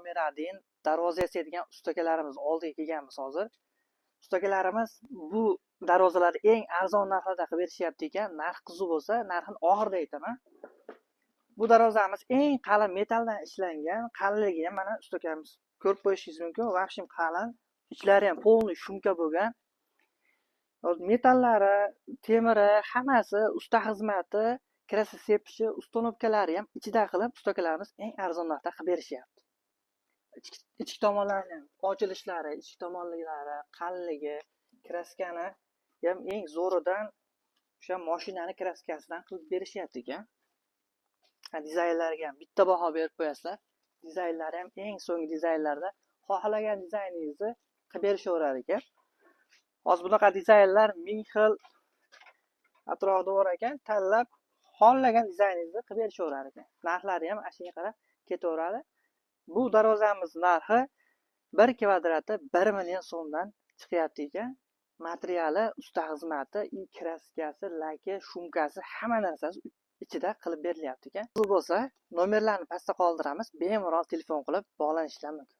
Nomeradin darvoza yasaydigan ustakalarimiz oldiga kelganmiz hozir. Ustakalarimiz bu darvozalarni eng arzon narxlarda qilib berishyapti ekan. Narx qiziq bo'lsa, narxini oxirida aytaman. Bu darvozamiz eng qalin metaldan ishlangan. Qalinligi ham mana ustakamiz ko'rib qo'yishingiz mumkin. Vahshim qalin. Ichlari ham polniy shumka bo'lgan. Metallari, temiri, hammasi usta xizmati, kirasi sepishi, uстановkalari ham ichida qilib ustakalarimiz eng arzon narxda qilib berishyapti. Ichki tomonlari, ochilishlari, ichki tomonliklari, qalinligi, kraskani ham eng zo'ridan o'sha mashinani kraskasidan qilib berishyapti ekan. Dizaynlariga ham bitta baho berib qo'yasizlar. Dizaynlari ham eng so'nggi dizaynlarda xohlagan dizayningizni qilib berishaverar ekan. Hozir bunaqa dizaynlar ming xil atrofida bor ekan, tanlab xohlagan dizayningizni qilib berishaverar ekan. Narxlari ham ashunga qarab ketaveradi. Bu darvozamiz narxi 1 kvadrati 1 million so'mdan chiqyapti ekan. Materiali, usta xizmati, kraskasi, laki, shumkasi, hamma narsasi ichida qilib berilyapti ekan. Bu bo'lsa, nomerlarni pastda qoldiramiz. Bemalol telefon qilib bog'lanishingiz mumkin.